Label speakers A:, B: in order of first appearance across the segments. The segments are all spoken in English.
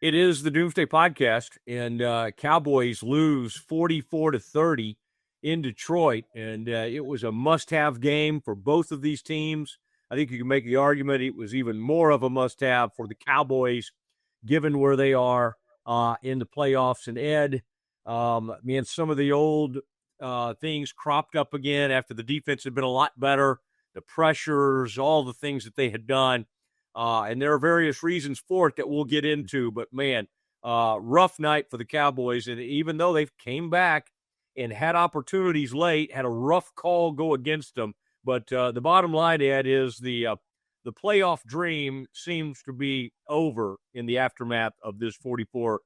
A: It is the Doomsday Podcast, and Cowboys lose 44-30 in Detroit, and it was a must-have game for both of these teams. I think you can make the argument it was even more of a must-have for the Cowboys, given where they are in the playoffs. And Ed, man, some of the old things cropped up again after the defense had been a lot better, the pressures, all the things that they had done. And there are various reasons for it that we'll get into. But, man, rough night for the Cowboys. And even though they came back and had opportunities late, had a rough call go against them. But the bottom line, Ed, is the playoff dream seems to be over in the aftermath of this 44-30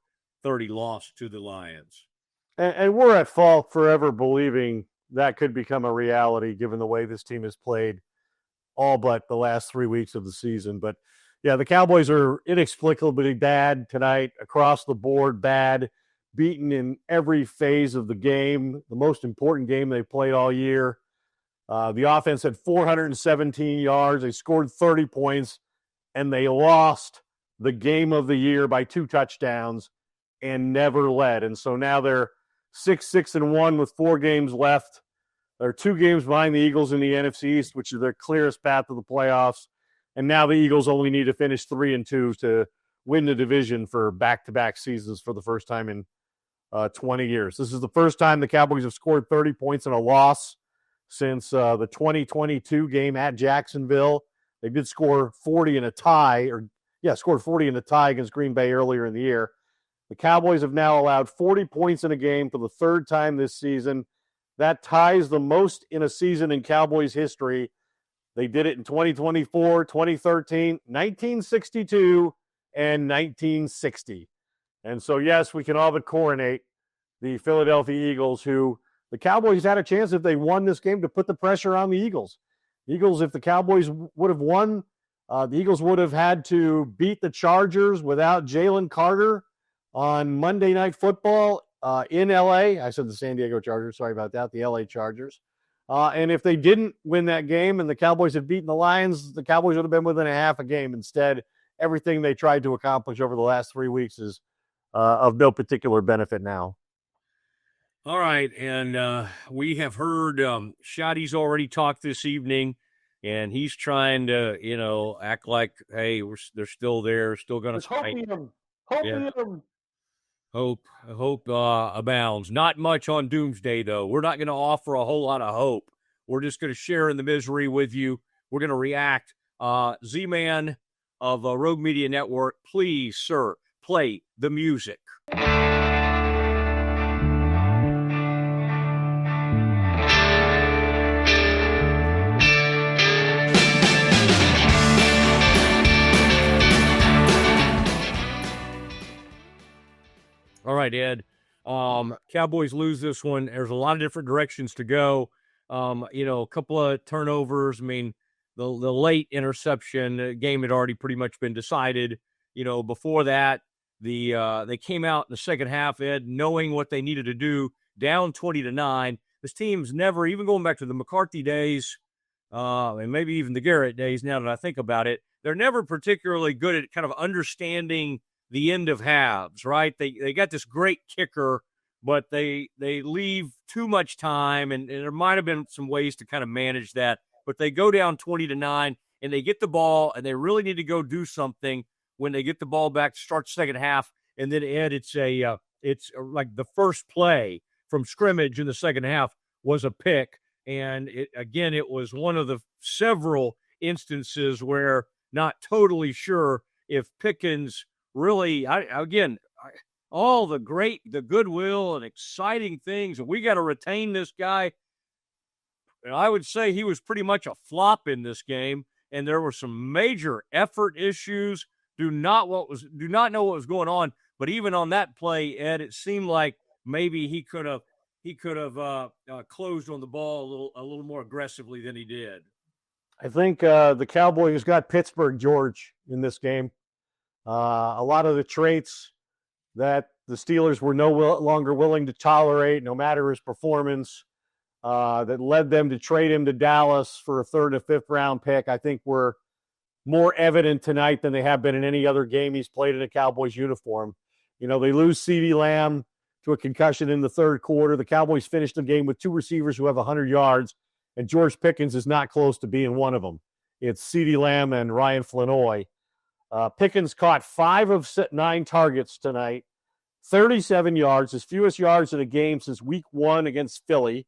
A: loss to the Lions.
B: And we're at fault forever believing that could become a reality given the way this team has played all but the last 3 weeks of the season. But, yeah, the Cowboys are inexplicably bad tonight, across the board bad, beaten in every phase of the game, the most important game they played all year. The offense had 417 yards. They scored 30 points, and they lost the game of the year by 2 touchdowns and never led. And so now they're 6-1 with 4 games left. They're 2 games behind the Eagles in the NFC East, which is their clearest path to the playoffs. And now the Eagles only need to finish 3-2 to win the division for back-to-back seasons for the first time in 20 years. This is the first time the Cowboys have scored 30 points in a loss since the 2022 game at Jacksonville. They did score 40 in a tie, scored 40 in a tie against Green Bay earlier in the year. The Cowboys have now allowed 40 points in a game for the 3rd time this season. That ties the most in a season in Cowboys history. They did it in 2024, 2013, 1962, and 1960. And so, yes, we can all but coronate the Philadelphia Eagles, who the Cowboys had a chance if they won this game to put the pressure on the Eagles. Eagles, if the Cowboys would have won, the Eagles would have had to beat the Chargers without Jalen Carter on Monday Night Football in L.A. I said the San Diego Chargers. Sorry about that. The L.A. Chargers. And if they didn't win that game and the Cowboys had beaten the Lions, the Cowboys would have been within a half a game. Instead, everything they tried to accomplish over the last 3 weeks is of no particular benefit now.
A: All right, and we have heard Shotty's already talked this evening, and he's trying to, act like, hey, they're still there, still going to fight. Hope abounds. Not much on Doomsday, though. We're not going to offer a whole lot of hope. We're just going to share in the misery with you. We're going to react. Z-Man of Rogue Media Network, please, sir, play the music. All right, Ed. Cowboys lose this one. There's a lot of different directions to go. A couple of turnovers. I mean, the late interception, the game had already pretty much been decided. Before that, they came out in the second half, Ed, knowing what they needed to do, down 20-9. This team's never, even going back to the McCarthy days, and maybe even the Garrett days, now that I think about it, they're never particularly good at kind of understanding the end of halves, right? They got this great kicker, but they leave too much time, and there might have been some ways to kind of manage that. But they go down 20-9, and they get the ball, and they really need to go do something when they get the ball back to start the second half. And then, Ed, it's like the first play from scrimmage in the second half was a pick, and it was one of the several instances where not totally sure if Pickens really, all the goodwill and exciting things, and we got to retain this guy. I would say he was pretty much a flop in this game, and there were some major effort issues. Do not know what was going on, but even on that play, Ed, it seemed like maybe he could have closed on the ball a little more aggressively than he did.
B: I think the Cowboys got Pittsburgh George in this game. A lot of the traits that the Steelers were no longer willing to tolerate, no matter his performance, that led them to trade him to Dallas for a 3rd and 5th round pick, I think were more evident tonight than they have been in any other game he's played in a Cowboys uniform. You know, they lose CeeDee Lamb to a concussion in the third quarter. The Cowboys finished the game with two receivers who have 100 yards, and George Pickens is not close to being one of them. It's CeeDee Lamb and Ryan Flanoy. Pickens caught 5 of 9 targets tonight, 37 yards, his fewest yards in a game since week 1 against Philly.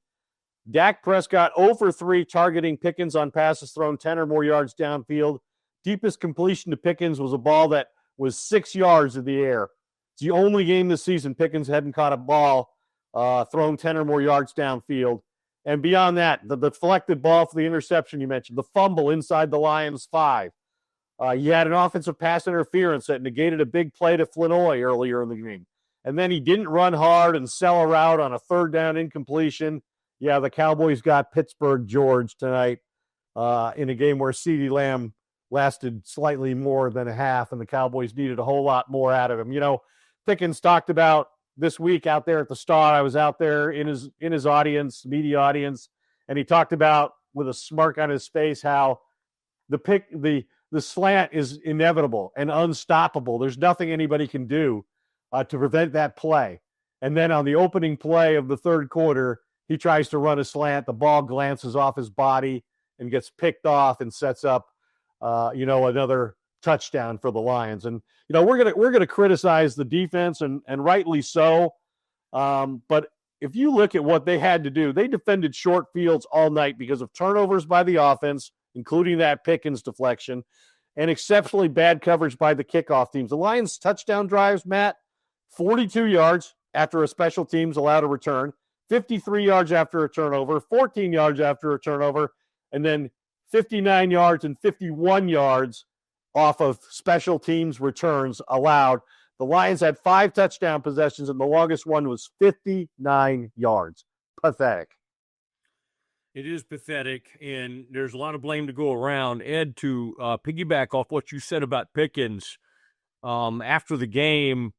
B: Dak Prescott 0 for 3 targeting Pickens on passes thrown 10 or more yards downfield. Deepest completion to Pickens was a ball that was 6 yards in the air. It's the only game this season Pickens hadn't caught a ball thrown 10 or more yards downfield. And beyond that, the deflected ball for the interception you mentioned, the fumble inside the Lions' 5. He had an offensive pass interference that negated a big play to Flanoy earlier in the game. And then he didn't run hard and sell a route on a third down incompletion. Yeah, the Cowboys got Pittsburgh George tonight in a game where CeeDee Lamb lasted slightly more than a half, and the Cowboys needed a whole lot more out of him. You know, Pickens talked about this week out there at the Star. I was out there in his audience, media audience, and he talked about with a smirk on his face how the slant is inevitable and unstoppable. There's nothing anybody can do to prevent that play. And then on the opening play of the third quarter, he tries to run a slant. The ball glances off his body and gets picked off and sets up, another touchdown for the Lions. And we're gonna criticize the defense, and rightly so. But if you look at what they had to do, they defended short fields all night because of turnovers by the offense, including that Pickens deflection, and exceptionally bad coverage by the kickoff teams. The Lions' touchdown drives, Matt, 42 yards after a special teams allowed a return, 53 yards after a turnover, 14 yards after a turnover, and then 59 yards and 51 yards off of special teams returns allowed. The Lions had 5 touchdown possessions, and the longest one was 59 yards. Pathetic.
A: It is pathetic, and there's a lot of blame to go around. Ed, to piggyback off what you said about Pickens, after the game,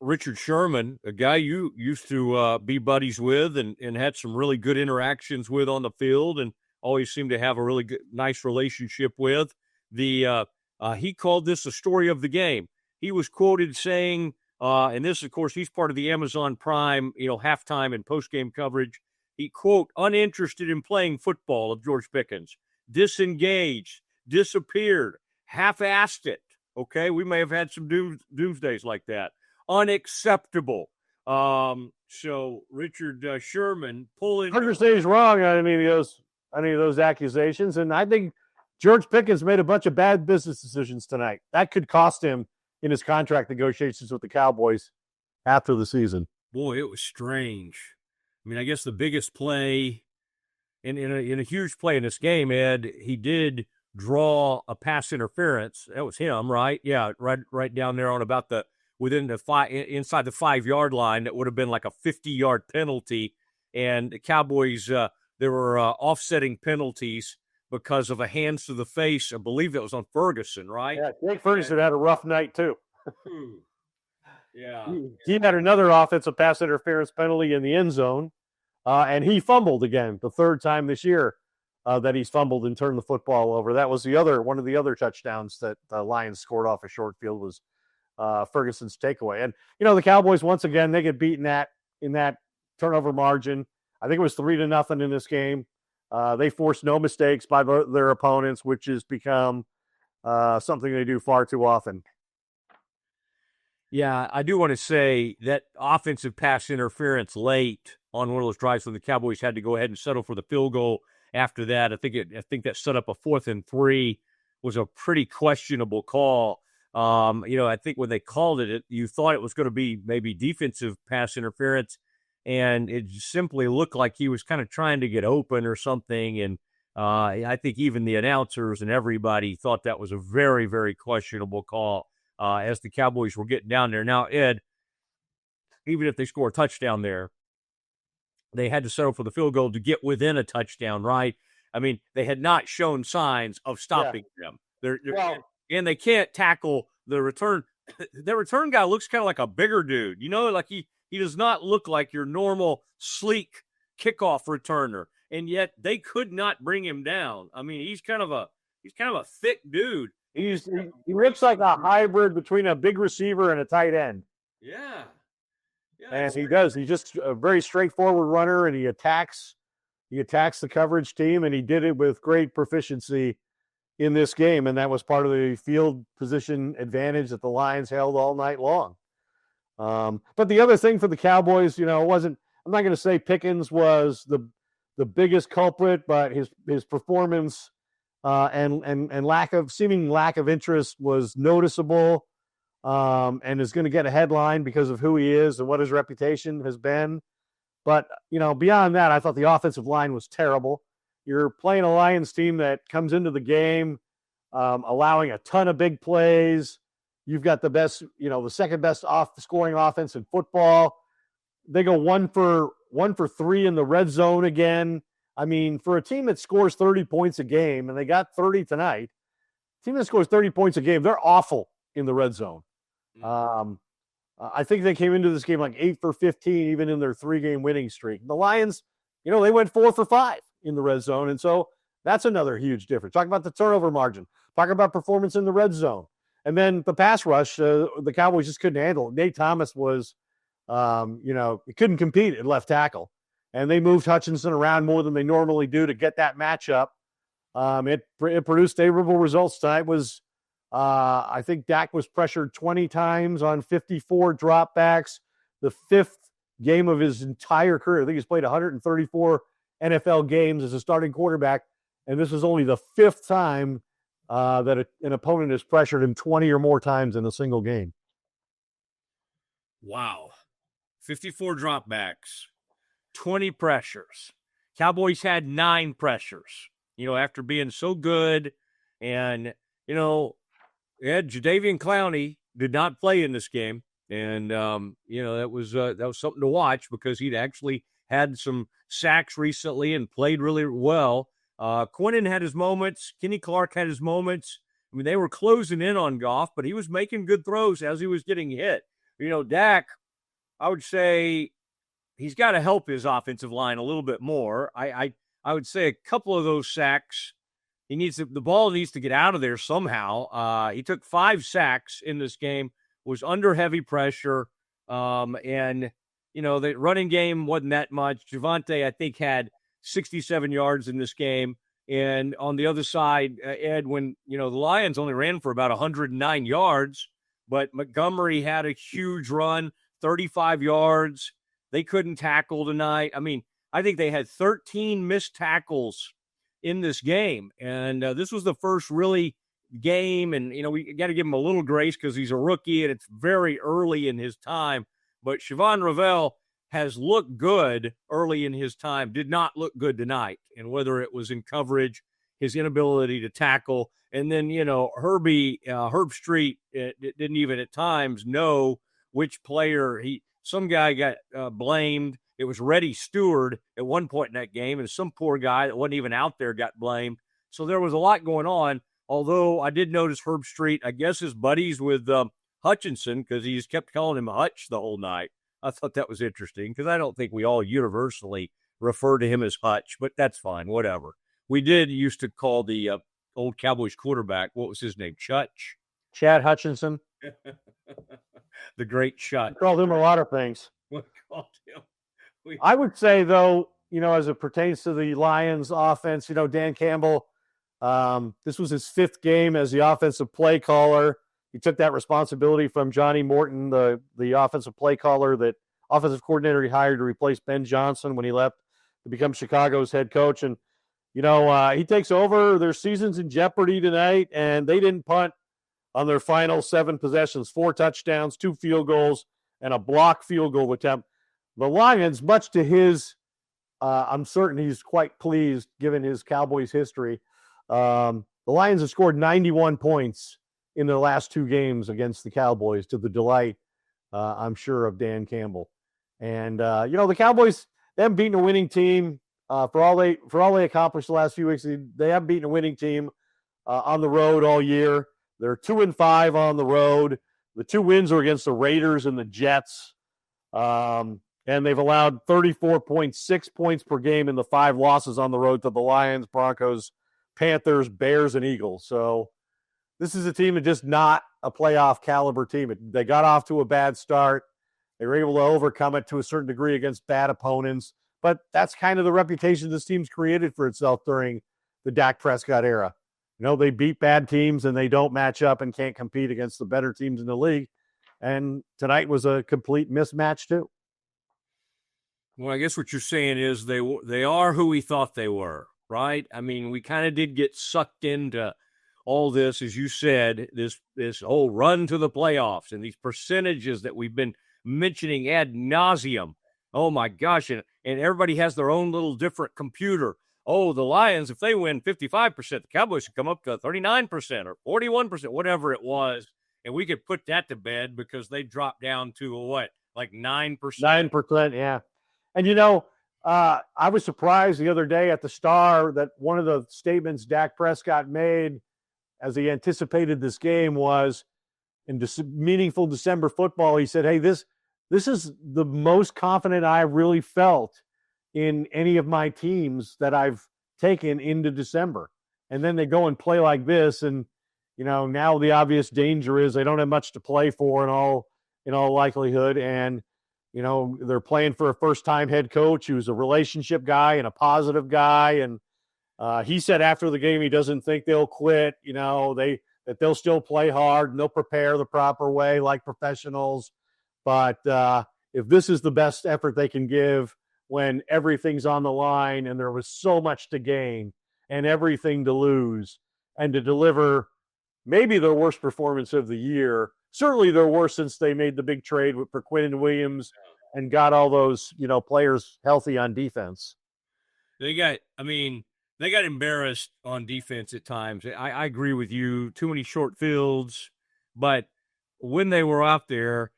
A: Richard Sherman, a guy you used to be buddies with and had some really good interactions with on the field and always seemed to have a really good, nice relationship with, he called this a story of the game. He was quoted saying, and this, of course, he's part of the Amazon Prime, halftime and post-game coverage. He, quote, uninterested in playing football of George Pickens, disengaged, disappeared, half-assed it. Okay, we may have had some doomsdays like that. Unacceptable. So Richard Sherman pulling.
B: Hard to say he's wrong on any of those accusations, and I think George Pickens made a bunch of bad business decisions tonight. That could cost him in his contract negotiations with the Cowboys after the season.
A: Boy, it was strange. I mean, I guess the biggest play in a huge play in this game, Ed, he did draw a pass interference. That was him, right? Yeah, right down there on about inside the 5-yard line. That would have been like a 50-yard penalty. And the Cowboys, there were offsetting penalties because of a hands to the face. I believe it was on Ferguson, right?
B: Yeah, Jake Ferguson had a rough night too.
A: Yeah.
B: He had another offensive pass interference penalty in the end zone, and he fumbled again, the third time this year that he's fumbled and turned the football over. That was one of the other touchdowns that the Lions scored off a short field was Ferguson's takeaway. And, the Cowboys, once again, they get beaten in that turnover margin. I think it was 3-0 in this game. They forced no mistakes by their opponents, which has become something they do far too often.
A: Yeah, I do want to say that offensive pass interference late on one of those drives when the Cowboys had to go ahead and settle for the field goal after that. I think that set up a 4th and 3 was a pretty questionable call. I think when they called it, you thought it was going to be maybe defensive pass interference, and it simply looked like he was kind of trying to get open or something. And I think even the announcers and everybody thought that was a very, very questionable call as the Cowboys were getting down there. Now, Ed, even if they score a touchdown there, they had to settle for the field goal to get within a touchdown, right? I mean, they had not shown signs of stopping them. And they can't tackle the return. The return guy looks kind of like a bigger dude. Like he does not look like your normal sleek kickoff returner. And yet they could not bring him down. I mean, he's kind of He's kind of a thick dude.
B: He looks like a hybrid between a big receiver and a tight end.
A: Yeah.
B: And he does. He's just a very straightforward runner, and he attacks the coverage team, and he did it with great proficiency in this game, and that was part of the field position advantage that the Lions held all night long. But the other thing for the Cowboys, I'm not going to say Pickens was the biggest culprit, but his performance and seeming lack of interest was noticeable, and is going to get a headline because of who he is and what his reputation has been. But, beyond that, I thought the offensive line was terrible. You're playing a Lions team that comes into the game allowing a ton of big plays. You've got the second best scoring offense in football. They go one for 3 in the red zone again. I mean, for a team that scores 30 points a game, and they got 30 tonight, a team that scores 30 points a game, they're awful in the red zone. I think they came into this game like 8 for 15, even in their 3-game winning streak. The Lions, they went 4 for 5 in the red zone, and so that's another huge difference. Talk about the turnover margin. Talk about performance in the red zone. And then the pass rush, the Cowboys just couldn't handle it. Nate Thomas was, he couldn't compete at left tackle. And they moved Hutchinson around more than they normally do to get that matchup. It produced favorable results. Tonight was, I think Dak was pressured 20 times on 54 dropbacks, the 5th game of his entire career. I think he's played 134 NFL games as a starting quarterback, and this is only the 5th time that an opponent has pressured him 20 or more times in a single game.
A: Wow. 54 dropbacks, 20 pressures. Cowboys had 9 pressures, after being so good. And, Jadeveon Clowney did not play in this game. And, that was something to watch because he'd actually had some sacks recently and played really well. Quinnen had his moments. Kenny Clark had his moments. I mean, they were closing in on Goff, but he was making good throws as he was getting hit. Dak, I would say he's got to help his offensive line a little bit more. I would say a couple of those sacks, the ball needs to get out of there somehow. He took 5 sacks in this game, was under heavy pressure, and the running game wasn't that much. Javonte, I think, had 67 yards in this game. And on the other side, Ed, when, the Lions only ran for about 109 yards, but Montgomery had a huge run, 35 yards. They couldn't tackle tonight. I mean, I think they had 13 missed tackles in this game. And this was the first really game. And, we got to give him a little grace because he's a rookie and it's very early in his time. But Siobhan Ravel has looked good early in his time, did not look good tonight. And whether it was in coverage, his inability to tackle, and then, Herb Street didn't even at times know which player some guy got blamed. It was Reddy Stewart at one point in that game, and some poor guy that wasn't even out there got blamed. So there was a lot going on, although I did notice Herb Street, I guess his buddies with Hutchinson, because he's kept calling him Hutch the whole night. I thought that was interesting because I don't think we all universally refer to him as Hutch, but that's fine, whatever. We did used to call the old Cowboys quarterback, what was his name, Chutch?
B: Chad Hutchinson.
A: The great Chutch.
B: We called him a lot of things.
A: We called him.
B: I would say, though, as it pertains to the Lions offense, Dan Campbell, this was his 5th game as the offensive play caller. He took that responsibility from Johnny Morton, the offensive play caller, that offensive coordinator he hired to replace Ben Johnson when he left to become Chicago's head coach. And, he takes over. Their season's in jeopardy tonight, and they didn't punt on their final 7 possessions, 4 touchdowns, 2 field goals, and a block field goal attempt. The Lions, much to his, I'm certain he's quite pleased given his Cowboys history. The Lions have scored 91 points in their last 2 games against the Cowboys, to the delight, I'm sure, of Dan Campbell. And, the Cowboys, they haven't beaten a winning team for all they accomplished the last few weeks. They haven't beaten a winning team on the road all year. They're 2-5 on the road. The 2 wins are against the Raiders and the Jets. And they've allowed 34.6 points per game in the 5 losses on the road to the Lions, Broncos, Panthers, Bears, and Eagles. So this is a team that just not a playoff caliber team. They got off to a bad start. They were able to overcome it to a certain degree against bad opponents. But that's kind of the reputation this team's created for itself during the Dak Prescott era. They beat bad teams and they don't match up and can't compete against the better teams in the league. And tonight was a complete mismatch too.
A: Well, I guess what you're saying is they are who we thought they were, right? I mean, we kind of did get sucked into all this, as you said, this whole run to the playoffs and these percentages that we've been mentioning ad nauseum. Oh my gosh, and everybody has their own little different computer. Oh, the Lions, if they win 55%, the Cowboys should come up to 39% or 41%, whatever it was, and we could put that to bed because they dropped down to what, like 9%?
B: 9%, yeah. And I was surprised the other day at the Star that one of the statements Dak Prescott made as he anticipated this game was in meaningful December football. He said, "Hey, this is the most confident I really felt in any of my teams that I've taken into December." And then they go and play like this, and now the obvious danger is they don't have much to play for in all likelihood, and they're playing for a first-time head coach who's a relationship guy and a positive guy, and he said after the game he doesn't think they'll quit. That they'll still play hard and they'll prepare the proper way like professionals. But if this is the best effort they can give when everything's on the line and there was so much to gain and everything to lose, and to deliver maybe their worst performance of the year, certainly their worst since they made the big trade for Quinnen Williams and got all those players healthy on defense.
A: They got embarrassed on defense at times. I agree with you. Too many short fields. But when they were out there,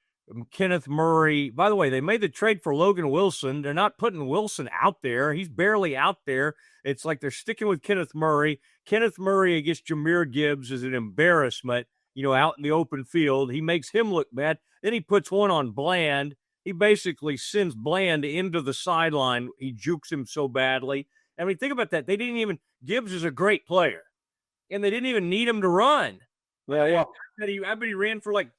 A: Kenneth Murray, by the way, they made the trade for Logan Wilson. They're not putting Wilson out there. He's barely out there. It's like they're sticking with Kenneth Murray. Kenneth Murray against Jahmyr Gibbs is an embarrassment, out in the open field. He makes him look bad. Then he puts one on Bland. He basically sends Bland into the sideline. He jukes him so badly. I mean, think about that. Gibbs is a great player, and they didn't even need him to run.
B: Yeah.
A: I bet he ran for like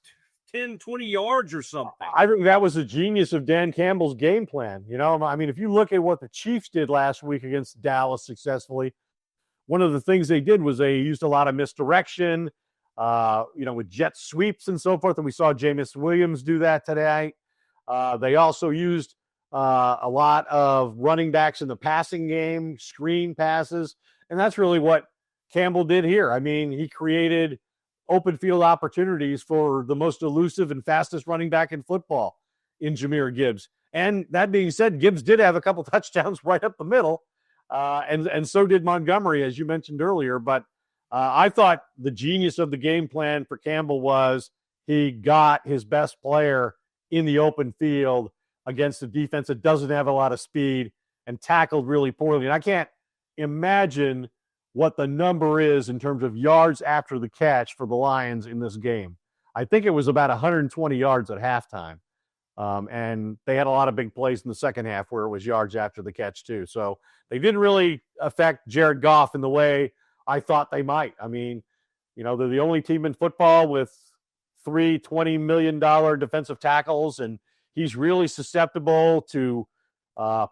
A: 10, 20 yards or something.
B: I think that was the genius of Dan Campbell's game plan. If you look at what the Chiefs did last week against Dallas successfully, one of the things they did was they used a lot of misdirection, with jet sweeps and so forth. And we saw Jameis Williams do that today. They also used a lot of running backs in the passing game, screen passes. And that's really what Campbell did here. I mean, he created open field opportunities for the most elusive and fastest running back in football in Jahmyr Gibbs. And that being said, Gibbs did have a couple touchdowns right up the middle. And so did Montgomery, as you mentioned earlier. But I thought the genius of the game plan for Campbell was he got his best player in the open field against a defense that doesn't have a lot of speed and tackled really poorly. And I can't imagine what the number is in terms of yards after the catch for the Lions in this game. I think it was about 120 yards at halftime. And they had a lot of big plays in the second half where it was yards after the catch too. So they didn't really affect Jared Goff in the way I thought they might. I mean, they're the only team in football with 3 $20 million defensive tackles, and he's really susceptible to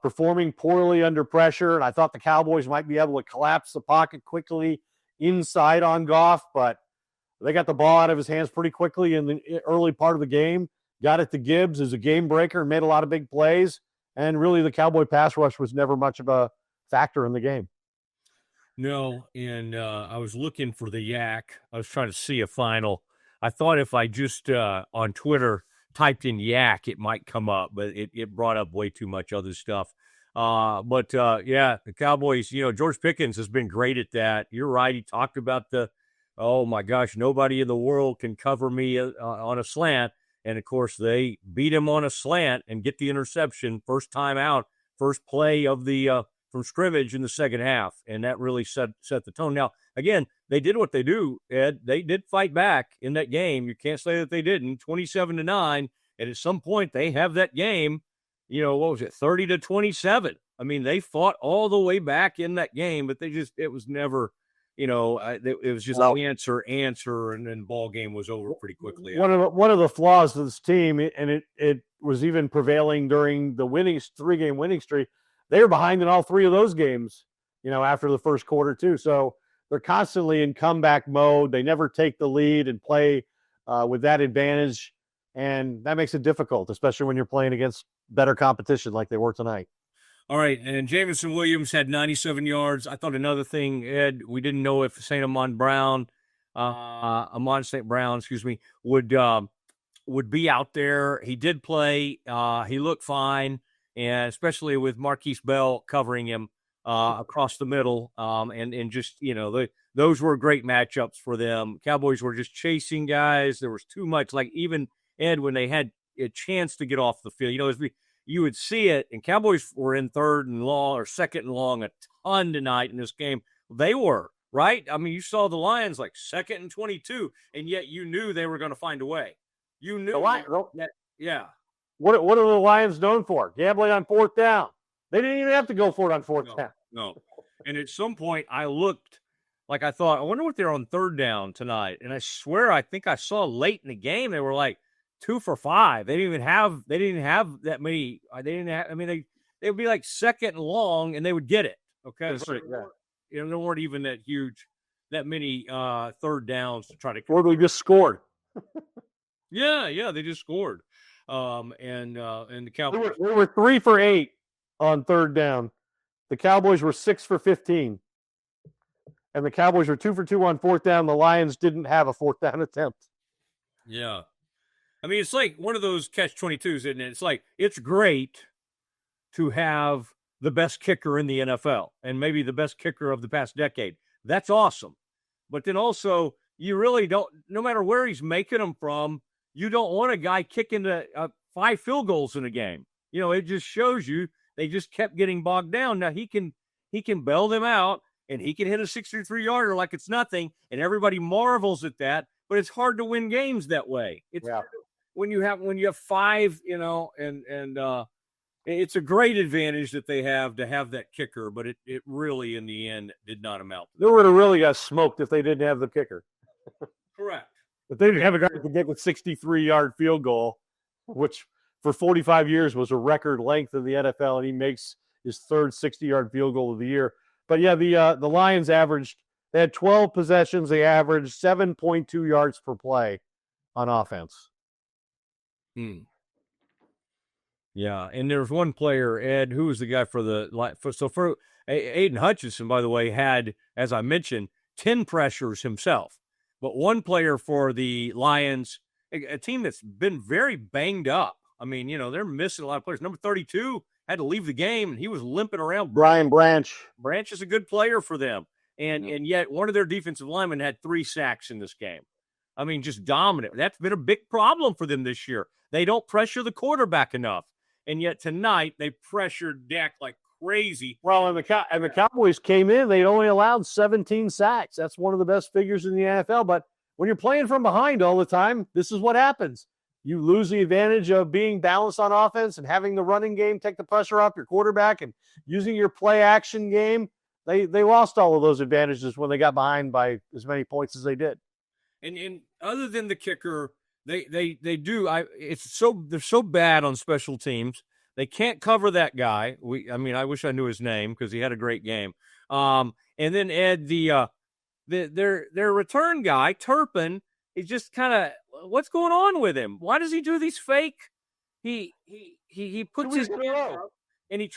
B: performing poorly under pressure. And I thought the Cowboys might be able to collapse the pocket quickly inside on Goff, but they got the ball out of his hands pretty quickly in the early part of the game, got it to Gibbs as a game breaker, made a lot of big plays. And really the Cowboy pass rush was never much of a factor in the game.
A: No, and I was looking for the yak. I was trying to see a final. I thought if I just on Twitter typed in yak, it might come up, but it brought up way too much other stuff. But the Cowboys, George Pickens has been great at that. You're right. He talked about oh my gosh, nobody in the world can cover me on a slant. And of course, they beat him on a slant and get the interception first time out, first play of the from scrimmage in the second half. And that really set the tone. Now, again, they did what they do, Ed. They did fight back in that game. You can't say that they didn't. 27-9. And at some point, they have that game, what was it, 30-27. I mean, they fought all the way back in that game, but it was never it was just answer, and then ball game was over pretty quickly.
B: One of the flaws of this team, and it was even prevailing during the 3-game winning streak. They were behind in all 3 of those games, after the first quarter too. So they're constantly in comeback mode. They never take the lead and play with that advantage, and that makes it difficult, especially when you're playing against better competition like they were tonight.
A: All right, and Jamison Williams had 97 yards. I thought another thing, Ed, we didn't know if Amon St. Brown, would be out there. He did play. He looked fine, and especially with Marquise Bell covering him across the middle, and just those were great matchups for them. Cowboys were just chasing guys. There was too much. Like even Ed, when they had a chance to get off the field, you would see it, and Cowboys were in 3rd and long or 2nd and long a ton tonight in this game. They were, right? I mean, you saw the Lions like 2nd and 22, and yet you knew they were going to find a way. You knew yeah.
B: What are the Lions known for? Gambling on 4th down. They didn't even have to go for it on 4th down.
A: No. And at some point, I looked, like I thought, I wonder what they're on 3rd down tonight. And I swear, I think I saw late in the game, they were like 2 for 5. They didn't have that many. They would be like 2nd and long, and they would get it. Okay,
B: so, yeah.
A: There weren't even that many 3rd downs to try to.
B: Or they just scored.
A: Yeah, they just scored. And the Cowboys
B: they were 3 for 8 on 3rd down. The Cowboys were 6 for 15, and the Cowboys were 2 for 2 on 4th down. The Lions didn't have a 4th down attempt.
A: Yeah. I mean, it's like one of those catch-22s, isn't it? It's like, it's great to have the best kicker in the NFL and maybe the best kicker of the past decade. That's awesome. But then also, you really don't, no matter where he's making them from, you don't want a guy kicking 5 field goals in a game. It just shows you they just kept getting bogged down. Now, he can bail them out, and he can hit a 63-yarder like it's nothing, and everybody marvels at that, but it's hard to win games that way. It's when you have 5, and it's a great advantage that they have to have that kicker, but it really in the end did not amount.
B: They would have really got smoked if they didn't have the kicker.
A: Correct.
B: But they didn't have a guy who could get a 63-yard field goal, which for 45 years was a record length in the NFL, and he makes his 3rd 60-yard field goal of the year. But yeah, the Lions they had 12 possessions. They averaged 7.2 yards per play on offense.
A: Yeah, and there's one player, Ed, who was the guy for Aiden Hutchinson, by the way, had, as I mentioned, 10 pressures himself. But one player for the Lions, a team that's been very banged up. I mean, they're missing a lot of players. Number 32 had to leave the game, and he was limping around.
B: Brian Branch.
A: Branch is a good player for them. And yet one of their defensive linemen had 3 sacks in this game. I mean, just dominant. That's been a big problem for them this year. They don't pressure the quarterback enough. And yet tonight they pressured Dak like crazy.
B: Well, and the Cowboys came in, they only allowed 17 sacks. That's one of the best figures in the NFL. But when you're playing from behind all the time, this is what happens. You lose the advantage of being balanced on offense and having the running game take the pressure off your quarterback and using your play action game. They lost all of those advantages when they got behind by as many points as they did.
A: And other than the kicker, they do. They're so bad on special teams. They can't cover that guy. I wish I knew his name because he had a great game. And then Ed, their return guy Turpin is just kind of, what's going on with him? Why does he do these fake? He puts his hand up and he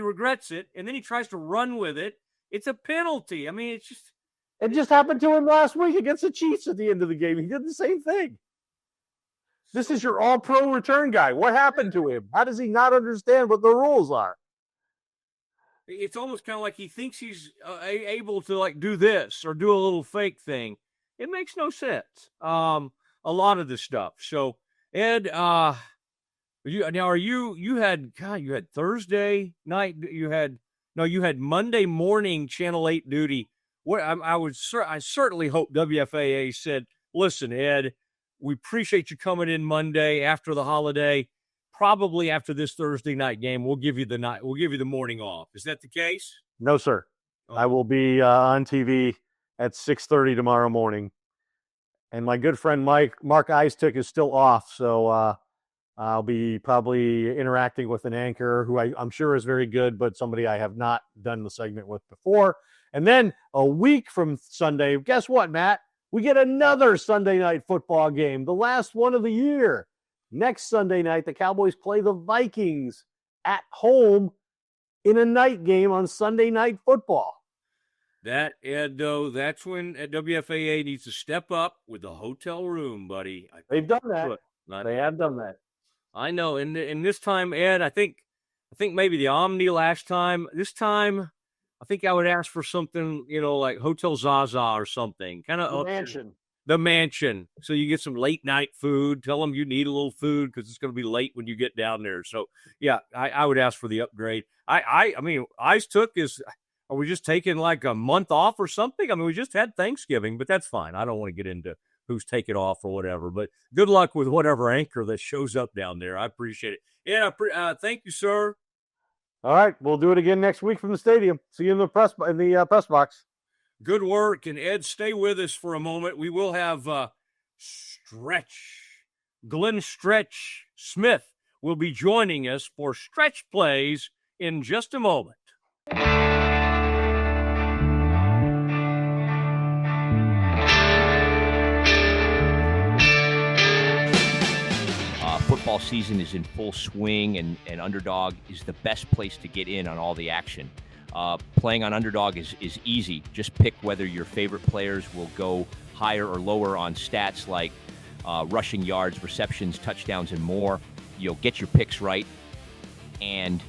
A: regrets it, and then he tries to run with it. It's a penalty. I mean,
B: it just happened to him last week against the Chiefs at the end of the game. He did the same thing. This is your all-pro return guy. What happened to him? How does he not understand what the rules are?
A: It's almost kind of like he thinks he's able to do this or do a little fake thing. It makes no sense. A lot of this stuff. So, Ed, you had Thursday night. You had Monday morning Channel 8 duty. I certainly hope WFAA said, listen, Ed, we appreciate you coming in Monday after the holiday. Probably after this Thursday night game, we'll give you the morning off. Is that the case?
B: No, sir. I will be on TV at 6:30 tomorrow morning. And my good friend Mark Eistook is still off, so I'll be probably interacting with an anchor who I'm sure is very good, but somebody I have not done the segment with before. And then a week from Sunday, guess what, Matt? We get another Sunday night football game, the last one of the year. Next Sunday night, the Cowboys play the Vikings at home in a night game on Sunday Night Football.
A: That, Ed, though, that's when WFAA needs to step up with the hotel room, buddy.
B: They've done that. They have done that.
A: I know. And this time, Ed, I think maybe the Omni last time. This time, I think I would ask for something, like Hotel Zaza or something. Kind of the mansion. So you get some late night food. Tell them you need a little food because it's going to be late when you get down there. So, yeah, I would ask for the upgrade. I mean, are we just taking like a month off or something? I mean, we just had Thanksgiving, but that's fine. I don't want to get into who's taking off or whatever. But good luck with whatever anchor that shows up down there. I appreciate it. Yeah, thank you, sir.
B: All right, we'll do it again next week from the stadium. See you in the press box.
A: Good work, and Ed, stay with us for a moment. We will have Glenn Stretch Smith will be joining us for Stretch Plays in just a moment.
C: Football season is in full swing, and Underdog is the best place to get in on all the action. Playing on Underdog is easy. Just pick whether your favorite players will go higher or lower on stats like rushing yards, receptions, touchdowns, and more. You'll get your picks right, and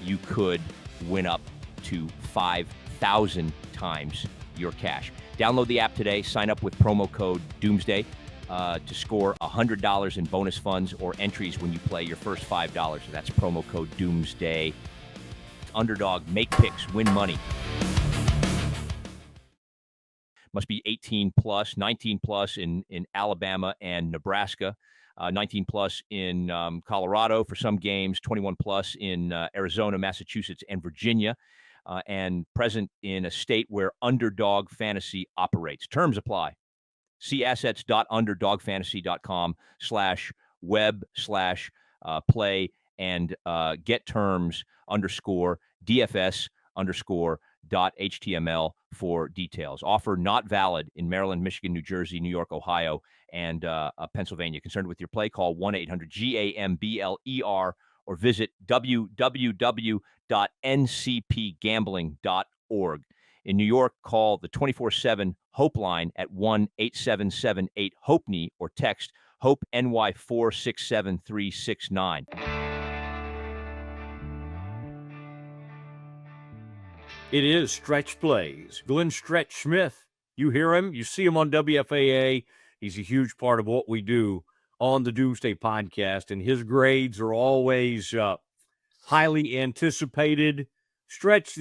C: you could win up to 5,000 times your cash. Download the app today. Sign up with promo code Doomsday to score $100 in bonus funds or entries when you play your first $5. So that's promo code Doomsday. Underdog, make picks, win money. Must be 18 plus, 19 plus in Alabama and Nebraska, 19 plus in Colorado for some games, 21 plus in Arizona, Massachusetts, and Virginia, and present in a state where Underdog Fantasy operates. Terms apply. See assets.underdogfantasy.com/web/play and get terms _DFS_.html for details. Offer not valid in Maryland, Michigan, New Jersey, New York, Ohio, and Pennsylvania. Concerned with your play, call 1-800-GAMBLER or visit www.ncpgambling.org. In New York, call the 24/7 Hope line at 1-877-8-HOPE-NY or text HOPE-NY 467-369.
A: It is Stretch Plays. Glenn Stretch Smith, you hear him, you see him on WFAA. He's a huge part of what we do on the Doomsday Podcast, and his grades are always highly anticipated. Stretch,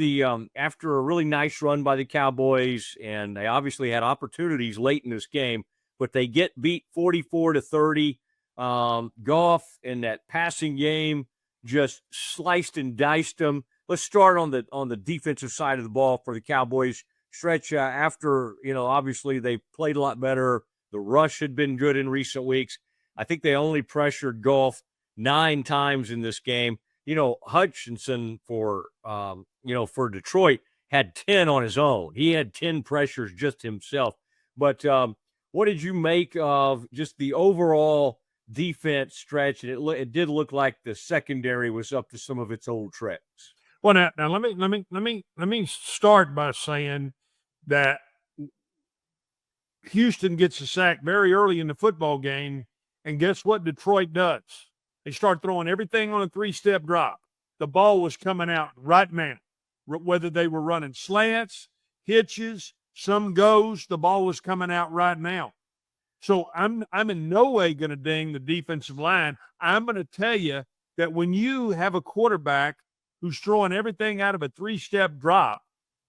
A: after a really nice run by the Cowboys, and they obviously had opportunities late in this game, but they get beat 44-30. Goff in that passing game just sliced and diced them. Let's start on the defensive side of the ball for the Cowboys. Stretch, after, obviously they played a lot better. The rush had been good in recent weeks. I think they only pressured Goff 9 times in this game. Hutchinson for Detroit had 10 on his own. He had 10 pressures just himself. But what did you make of just the overall defense, Stretch? And it did look like the secondary was up to some of its old tricks.
D: Well, now let me start by saying that Houston gets a sack very early in the football game, and guess what Detroit does? They start throwing everything on a 3-step drop. The ball was coming out right now. Whether they were running slants, hitches, some goes, the ball was coming out right now. So I'm in no way going to ding the defensive line. I'm going to tell you that when you have a quarterback who's throwing everything out of a 3-step drop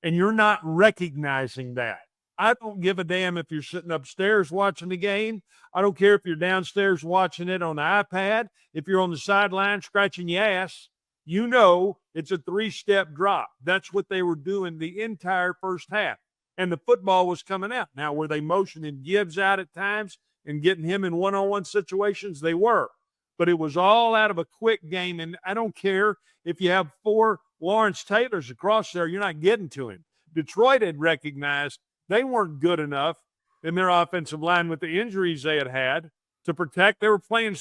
D: and you're not recognizing that, I don't give a damn if you're sitting upstairs watching the game. I don't care if you're downstairs watching it on the iPad. If you're on the sideline scratching your ass, it's a 3-step drop. That's what they were doing the entire first half. and the football was coming out. Now, were they motioning Gibbs out at times and getting him in one-on-one situations? They were. But it was all out of a quick game, and I don't care if you have 4 Lawrence Taylors across there, you're not getting to him. Detroit had recognized they weren't good enough in their offensive line with the injuries they had to protect. They were playing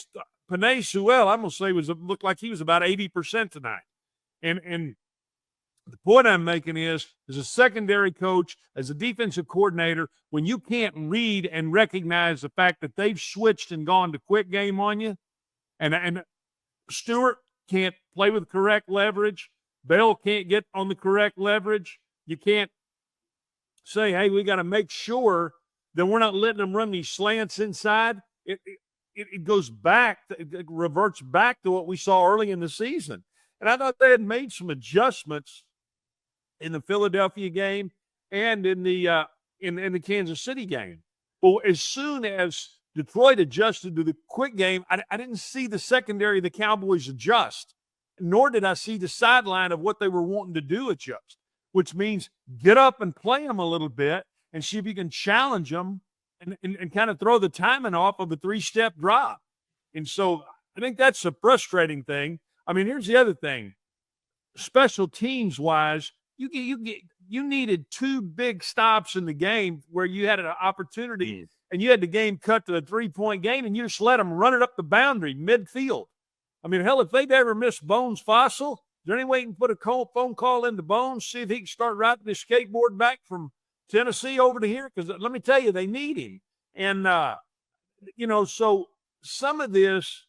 D: Penei Sewell, I'm going to say, looked like he was about 80% tonight. And the point I'm making is, as a secondary coach, as a defensive coordinator, when you can't read and recognize the fact that they've switched and gone to quick game on you, and Stewart can't play with correct leverage, Bell can't get on the correct leverage, you can't say, hey, we got to make sure that we're not letting them run these slants inside. It goes back, it reverts back to what we saw early in the season. And I thought they had made some adjustments in the Philadelphia game and in the Kansas City game. But as soon as Detroit adjusted to the quick game, I didn't see the secondary of the Cowboys adjust, nor did I see the sideline of what they were wanting to do adjust, which means get up and play them a little bit and see if you can challenge them and kind of throw the timing off of a 3-step drop. And so I think that's a frustrating thing. I mean, here's the other thing. Special teams-wise, you needed 2 big stops in the game where you had an opportunity and you had the game cut to a 3-point game, and you just let them run it up the boundary midfield. I mean, hell, if they'd ever missed Bones Fossil, is there any way you can put a phone call into Bones, see if he can start riding his skateboard back from Tennessee over to here? Because let me tell you, they need him. And, so some of this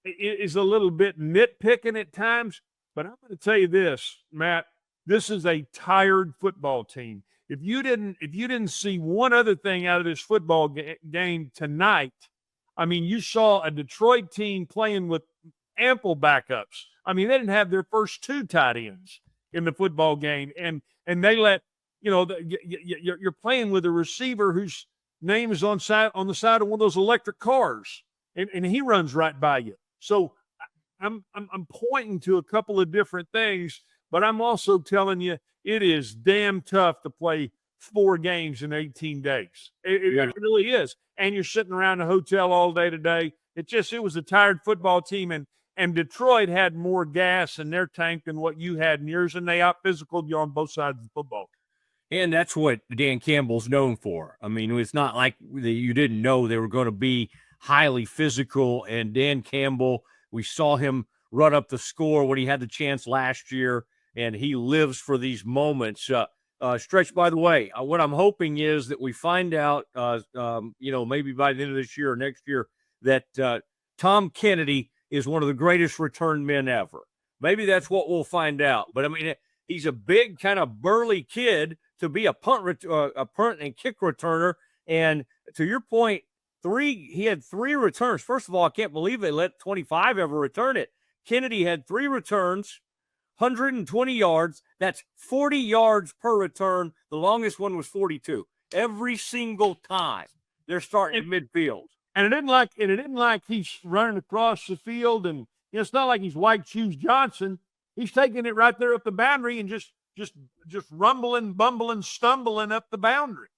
D: is a little bit nitpicking at times, but I'm going to tell you this, Matt, this is a tired football team. If you didn't see one other thing out of this football game tonight, I mean, you saw a Detroit team playing with ample backups. I mean, they didn't have their first 2 tight ends in the football game, and they let you're playing with a receiver whose name is on the side of one of those electric cars, and he runs right by you. So I'm pointing to a couple of different things, but I'm also telling you it is damn tough to play 4 games in 18 days. It really is. And you're sitting around a hotel all day today. It was a tired football team, and Detroit had more gas in their tank than what you had in yours, and they out-physicaled you on both sides of the football.
A: And that's what Dan Campbell's known for. I mean, it's not like you didn't know they were going to be highly physical. And Dan Campbell, we saw him run up the score when he had the chance last year, and he lives for these moments. Stretch, by the way, what I'm hoping is that we find out, maybe by the end of this year or next year, that Tom Kennedy is one of the greatest return men ever. Maybe that's what we'll find out. But, I mean, he's a big kind of burly kid to be a punt and kick returner. And to your point, he had 3 returns. First of all, I can't believe they let 25 ever return it. Kennedy had 3 returns, 120 yards. That's 40 yards per return. The longest one was 42. Every single time they're starting in midfield.
D: And it isn't like he's running across the field, and it's not like he's White Shoes Johnson. He's taking it right there up the boundary and just rumbling, bumbling, stumbling up the boundary.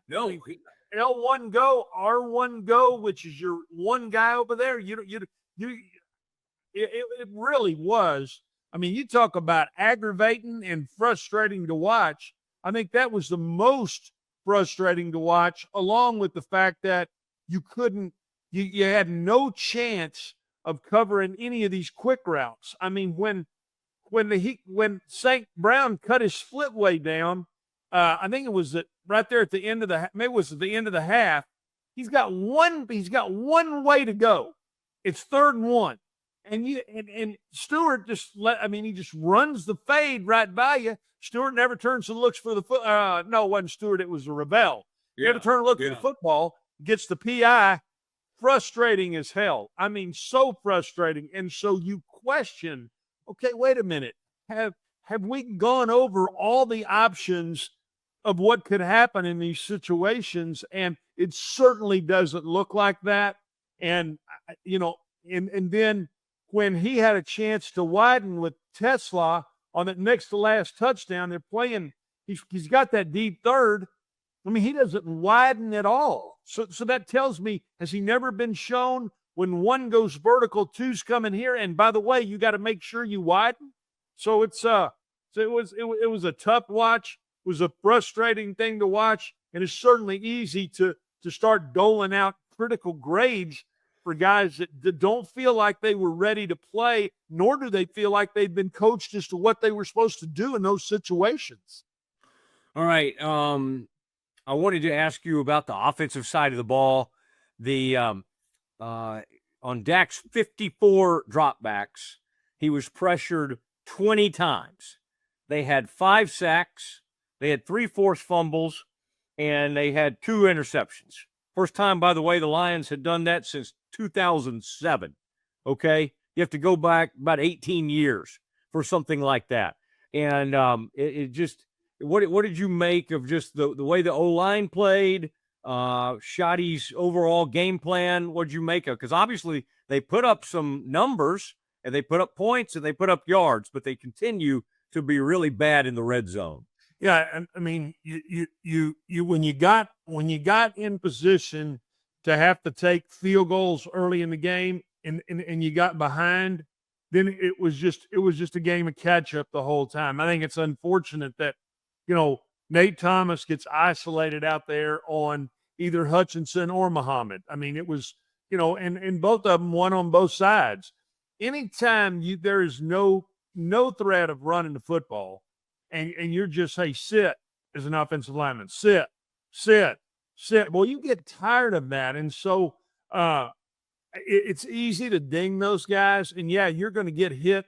A: No,
D: L1 go, R1 go, which is your one guy over there. It really was. I mean, you talk about aggravating and frustrating to watch. I think that was the most frustrating to watch, along with the fact that you had no chance of covering any of these quick routes. I mean, when St. Brown cut his splitway down, I think it was right there at the end of the half. He's got one way to go. It's 3rd and 1. And Stewart he just runs the fade right by you. Stewart never turns and looks for the foot. No, it wasn't Stewart. It was Ravel. He never turned and looked at the football, gets the PI. Frustrating as hell. I mean, so frustrating. And so you question, okay, wait a minute. Have we gone over all the options of what could happen in these situations? And it certainly doesn't look like that. And, and then when he had a chance to widen with Tesla on that next to last touchdown, they're playing He's got that deep third. I mean, he doesn't widen at all. So that tells me, has he never been shown when one goes vertical, two's coming here, and by the way, you got to make sure you widen. So it was a tough watch. It was a frustrating thing to watch, and it's certainly easy to start doling out critical grades for guys that don't feel like they were ready to play, nor do they feel like they've been coached as to what they were supposed to do in those situations.
A: All right. I wanted to ask you about the offensive side of the ball. The on Dak's 54 dropbacks, he was pressured 20 times. They had 5 sacks, they had 3 forced fumbles, and they had 2 interceptions. First time, by the way, the Lions had done that since 2007. Okay? You have to go back about 18 years for something like that. And it just, what did you make of just the way the O-line played, Shoddy's overall game plan? What did you make of? Because obviously they put up some numbers, and they put up points, and they put up yards, but they continue to be really bad in the red zone.
D: Yeah, I mean, you when you got in position to have to take field goals early in the game, and you got behind, then it was just a game of catch up the whole time. I think it's unfortunate that, Nate Thomas gets isolated out there on either Hutchinson or Muhammad. I mean, it was, and both of them won on both sides. Anytime there is no threat of running the football, and you're just, hey, sit as an offensive lineman, sit. Well, you get tired of that. And so it's easy to ding those guys. And yeah, you're going to get hit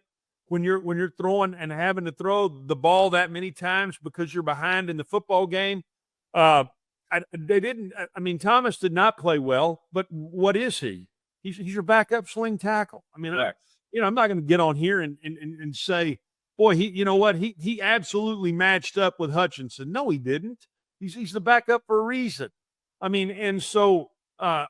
D: when you're throwing and having to throw the ball that many times because you're behind in the football game. Thomas did not play well, but what is he? He's your backup swing tackle. I mean, I'm not going to get on here and say, boy, he absolutely matched up with Hutchinson. No, he didn't. He's the backup for a reason. I mean, and so I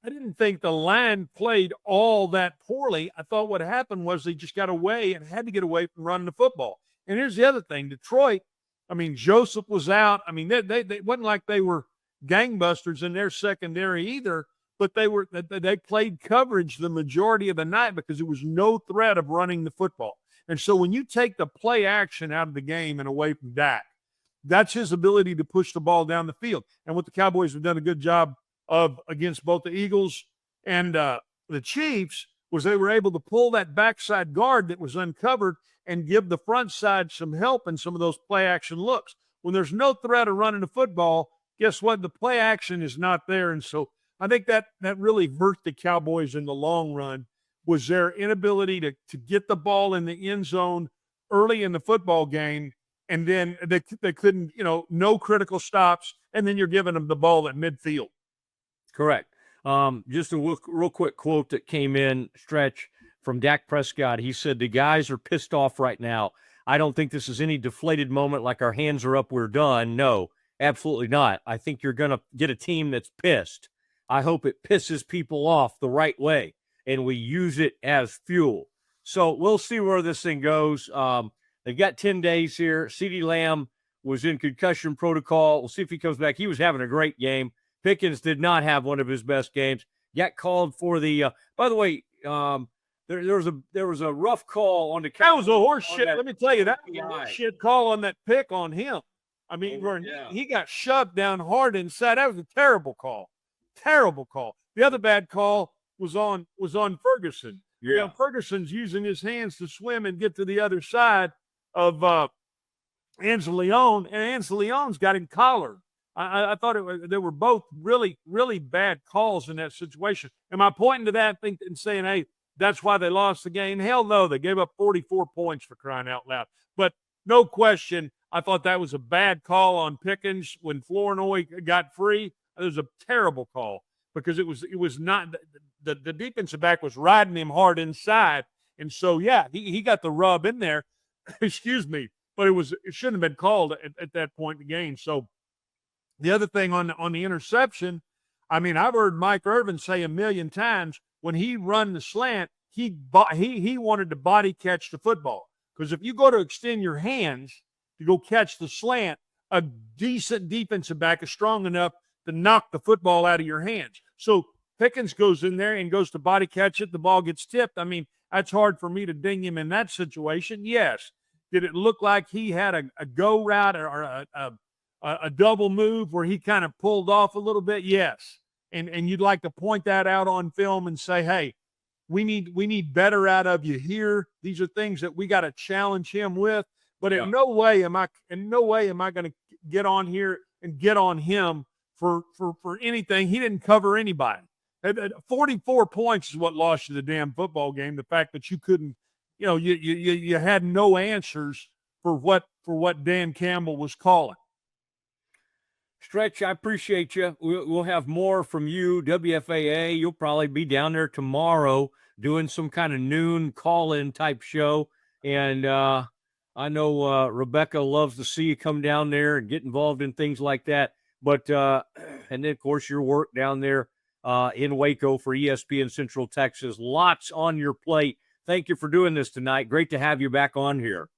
D: didn't think the line played all that poorly. I thought what happened was they just got away and had to get away from running the football. And here's the other thing: Detroit. I mean, Joseph was out. I mean, they wasn't like they were gangbusters in their secondary either. But they played coverage the majority of the night because there was no threat of running the football. And so when you take the play action out of the game and away from Dak, that's his ability to push the ball down the field. And what the Cowboys have done a good job of against both the Eagles and the Chiefs was they were able to pull that backside guard that was uncovered and give the front side some help in some of those play action looks. When there's no threat of running the football, guess what? The play action is not there. And so I think that really hurt the Cowboys in the long run, was their inability to get the ball in the end zone early in the football game, and then they couldn't, no critical stops, and then you're giving them the ball at midfield.
A: Correct. Just a real quick quote that came in, Stretch, from Dak Prescott. He said, "The guys are pissed off right now. I don't think this is any deflated moment like our hands are up, we're done. No, absolutely not. I think you're going to get a team that's pissed. I hope it pisses people off the right way, and we use it as fuel." So we'll see where this thing goes. They've got 10 days here. CeeDee Lamb was in concussion protocol. We'll see if he comes back. He was having a great game. Pickens did not have one of his best games. Got called for the by the way, there was a rough call on the
D: That was a horse shit. Let me tell you, that was a horse shit call on that pick on him. I mean, he got shoved down hard inside. That was a terrible call. Terrible call. The other bad call was on Ferguson.
A: Yeah.
D: Ferguson's using his hands to swim and get to the other side of Ansel Leon, and Ansel Leon's got him collared. I thought they were both really, really bad calls in that situation. Am I pointing to that and saying, hey, that's why they lost the game? Hell no, they gave up 44 points, for crying out loud. But no question, I thought that was a bad call on Pickens when Flournoy got free. It was a terrible call because it was not the defensive back was riding him hard inside. And so, yeah, he got the rub in there. Excuse me. But it shouldn't have been called at that point in the game. So the other thing on the interception, I mean, I've heard Mike Irvin say a million times when he run the slant, he wanted to body catch the football. Because if you go to extend your hands to go catch the slant, a decent defensive back is strong enough to knock the football out of your hands. So Pickens goes in there and goes to body catch it. The ball gets tipped. I mean, that's hard for me to ding him in that situation. Yes. Did it look like he had a go route or a double move where he kind of pulled off a little bit? Yes. And you'd like to point that out on film and say, hey, we need better out of you here. These are things that we got to challenge him with. But in no way am I going to get on here and get on him for anything. He didn't cover anybody. 44 points is what lost you the damn football game. The fact that you couldn't, you had no answers for what Dan Campbell was calling.
A: Stretch, I appreciate you. We'll have more from you, WFAA. You'll probably be down there tomorrow doing some kind of noon call-in type show. And I know Rebecca loves to see you come down there and get involved in things like that. But and then, of course, your work down there in Waco for ESPN Central Texas. Lots on your plate. Thank you for doing this tonight. Great to have you back on here.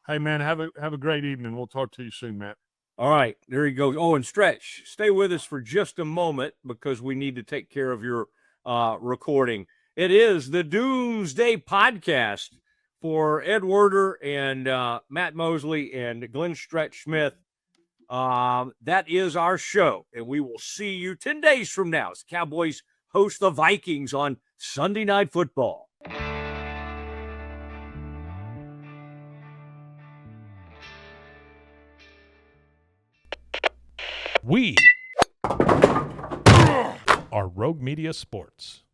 D: Hey, man, have a great evening. We'll talk to you soon, Matt.
A: All right, there you go. Oh, and Stretch, stay with us for just a moment because we need to take care of your recording. It is the Doomsday Podcast for Ed Werder and Matt Mosley and Glenn Stretch Smith. That is our show, and we will see you 10 days from now as the Cowboys host the Vikings on Sunday Night Football.
E: We are Rogue Media Sports.